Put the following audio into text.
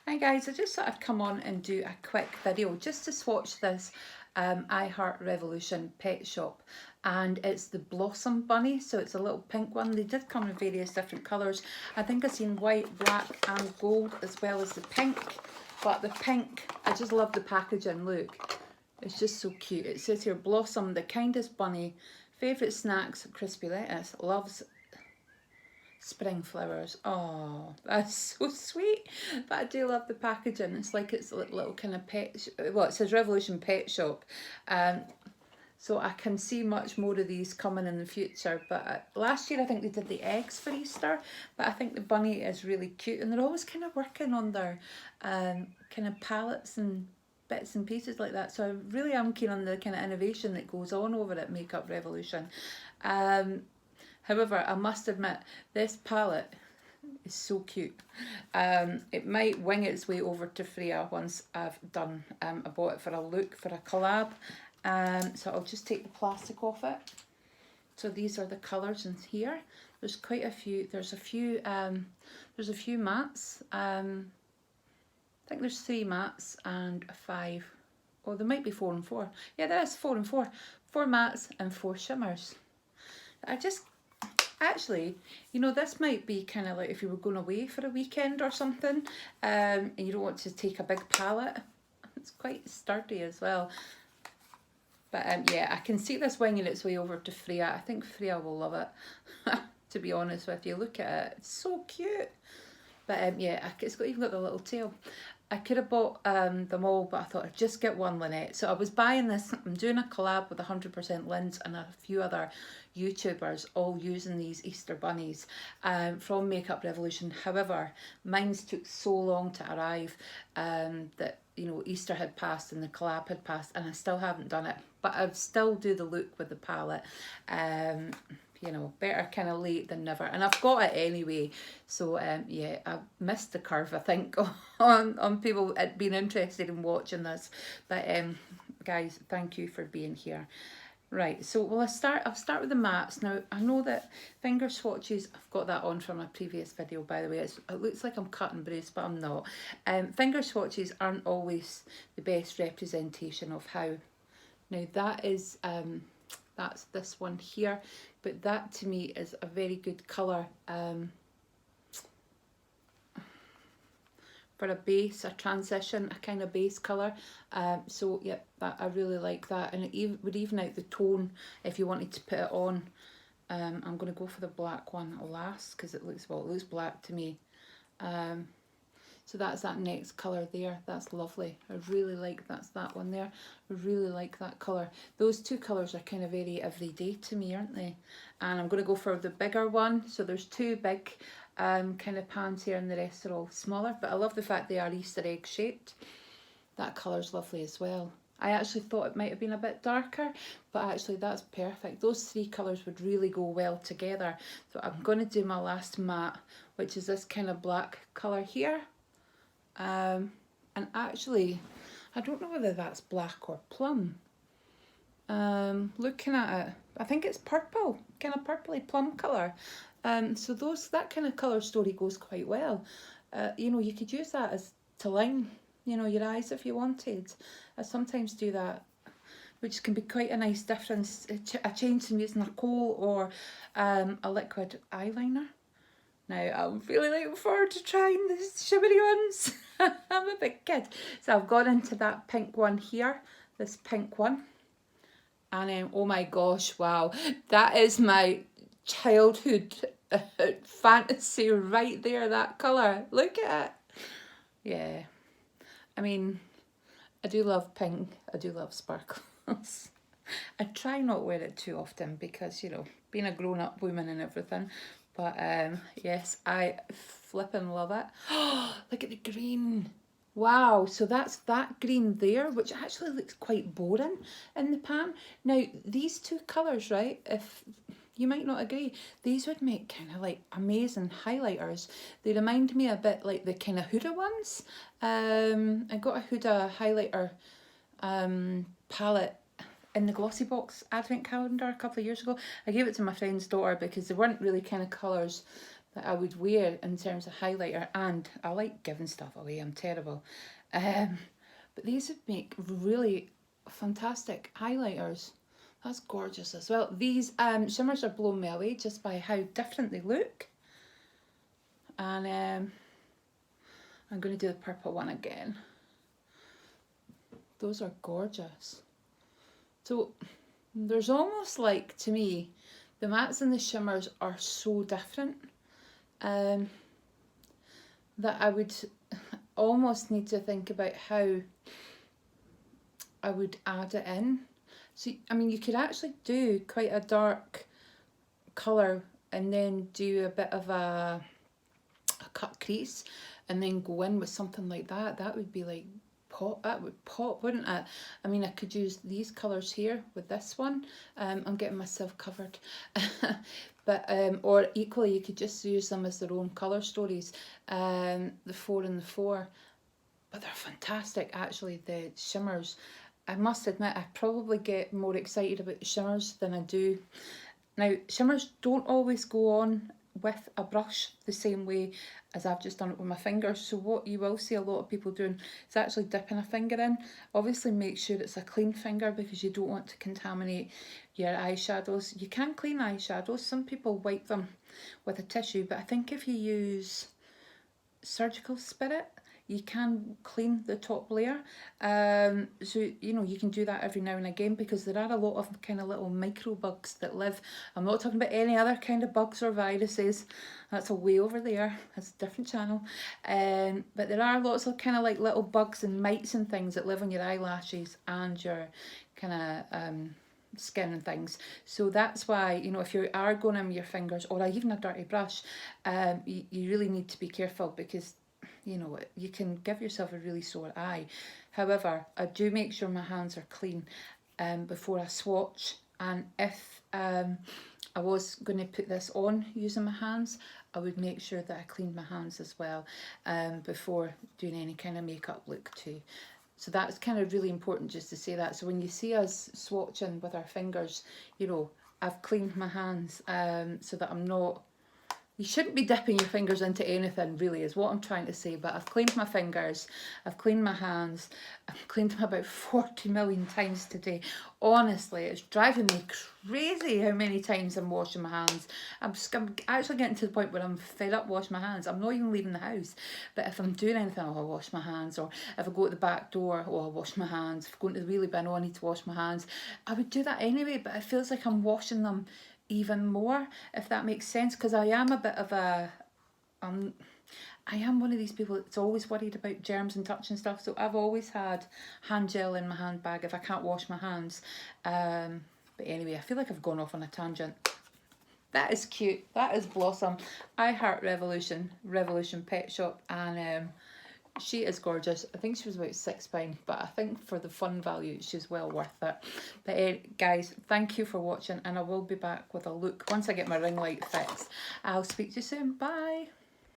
Hi guys, I just thought I'd come on and do a quick video just to swatch this Revolution pet shop, and it's the Blossom Bunny, so it's a little pink one. They did come in various different colours. I think I've seen white, black and gold as well as the pink, but the pink, I just love the packaging. Look, it's just so cute. It says here, Blossom, the kindest bunny, favourite snacks, crispy lettuce, loves spring flowers. Oh, that's so sweet. But I do love the packaging. It's like it's a little kind of pet, well, it says Revolution Pet Shop. So I can see much more of these coming in the future. But last year I think they did the eggs for Easter, but I think the bunny is really cute, and they're always kind of working on their kind of palettes and bits and pieces like that. So I really am keen on the kind of innovation that goes on over at Makeup Revolution. However, I must admit, this palette is so cute. It might wing its way over to Freya once I've done, I bought it for a look, for a collab. So I'll just take the plastic off it. So these are the colours in here. There's quite a few, there's a few mattes. I think there's 3 mattes and 5. Oh, there might be 4 and 4. Yeah, there is 4 and 4. 4 mattes and 4 shimmers. Actually, you know, this might be kind of like if you were going away for a weekend or something, and you don't want to take a big palette. It's quite sturdy as well. But yeah, I can see this winging its way over to Freya. I think Freya will love it, to be honest with you. Look at it, it's so cute. But yeah, it's even got the little tail. I could have bought them all, but I thought I'd just get one Lynette. So I was buying this, I'm doing a collab with 100% Linds and a few other YouTubers, all using these Easter bunnies from Makeup Revolution. However, mine's took so long to arrive that, you know, Easter had passed and the collab had passed, and I still haven't done it. But I'd still do the look with the palette. You know, better kind of late than never, and I've got it anyway. So yeah, I missed the curve, I think, on people being interested in watching this. But guys, thank you for being here. Right, so I'll start with the mattes. Now, I know that finger swatches, I've got that on from my previous video, by the way. It looks like I'm cutting brace, but I'm not. Finger swatches aren't always the best representation of how. Now that is that's this one here, but that to me is a very good colour for a base, a transition, a kind of base colour. So yeah, I really like that, and it would even out the tone if you wanted to put it on. I'm going to go for the black one last because it looks black to me. So that's that next colour there. That's lovely. I really like that one there. I really like that colour. Those two colours are kind of very everyday to me, aren't they? And I'm going to go for the bigger one. So there's 2 big kind of pans here, and the rest are all smaller. But I love the fact they are Easter egg shaped. That colour's lovely as well. I actually thought it might have been a bit darker, but actually that's perfect. Those 3 colours would really go well together. So I'm going to do my last matte, which is this kind of black colour here. And actually, I don't know whether that's black or plum. Looking at it, I think it's purple, kind of purpley plum colour. So that kind of colour story goes quite well. You know, you could use that as to line, you know, your eyes if you wanted. I sometimes do that, which can be quite a nice difference. A change from using a kohl or a liquid eyeliner. Now, I'm really looking forward to trying the shimmery ones. I'm a big kid. So I've gone into that pink one here, this pink one. And oh my gosh, wow. That is my childhood fantasy right there, that colour. Look at it. Yeah. I mean, I do love pink. I do love sparkles. I try not to wear it too often because, you know, being a grown-up woman and everything. But yes, I flippin' love it. Oh, look at the green. Wow, so that's that green there, which actually looks quite boring in the pan. Now, these 2 colours, right, if you might not agree, these would make kind of like amazing highlighters. They remind me a bit like the kind of Huda ones. I got a Huda highlighter palette in the Glossy Box advent calendar a couple of years ago. I gave it to my friend's daughter because they weren't really kind of colours that I would wear in terms of highlighter, and I like giving stuff away, I'm terrible. But these would make really fantastic highlighters. That's gorgeous as well. These shimmers are blown me away just by how different they look. And I'm going to do the purple one again. Those are gorgeous. So there's almost like, to me, the mattes and the shimmers are so different that I would almost need to think about how I would add it in. So, I mean, you could actually do quite a dark colour and then do a bit of a cut crease and then go in with something like that. That would be like pop. That would pop, wouldn't it? I mean, I could use these colours here with this one. I'm getting myself covered. But or equally, you could just use them as their own colour stories. The 4 and the 4. But they're fantastic, actually, the shimmers. I must admit, I probably get more excited about the shimmers than I do. Now, shimmers don't always go on with a brush the same way as I've just done it with my fingers. So what you will see a lot of people doing is actually dipping a finger in. Obviously make sure it's a clean finger because you don't want to contaminate your eyeshadows. You can clean eyeshadows. Some people wipe them with a tissue, but I think if you use Surgical Spirit, you can clean the top layer. So, you know, you can do that every now and again because there are a lot of kind of little micro bugs that live. I'm not talking about any other kind of bugs or viruses. That's a way over there. That's a different channel. But there are lots of kind of like little bugs and mites and things that live on your eyelashes and your kind of skin and things. So that's why, you know, if you are going in with your fingers or even a dirty brush, you really need to be careful because, you know, you can give yourself a really sore eye. However, I do make sure my hands are clean before I swatch. And if I was going to put this on using my hands, I would make sure that I cleaned my hands as well before doing any kind of makeup look too. So that's kind of really important just to say that. So when you see us swatching with our fingers, you know, I've cleaned my hands so that I'm not... You shouldn't be dipping your fingers into anything, really, is what I'm trying to say. But I've cleaned my fingers, I've cleaned my hands, I've cleaned them about 40 million times today. Honestly, it's driving me crazy how many times I'm washing my hands. I'm actually getting to the point where I'm fed up washing my hands. I'm not even leaving the house. But if I'm doing anything, I'll wash my hands. Or if I go to the back door, I'll wash my hands. If I go into the wheelie bin, I need to wash my hands. I would do that anyway, but it feels like I'm washing them even more, if that makes sense, because I am a bit of a I am one of these people that's always worried about germs and touching stuff, so I've always had hand gel in my handbag if I can't wash my hands. But anyway, I feel like I've gone off on a tangent. That is cute. That is Blossom. I heart Revolution Pet Shop, and she is gorgeous. I think she was about £6, but I think for the fun value, she's well worth it. But guys, thank you for watching, and I will be back with a look once I get my ring light fixed. I'll speak to you soon. Bye.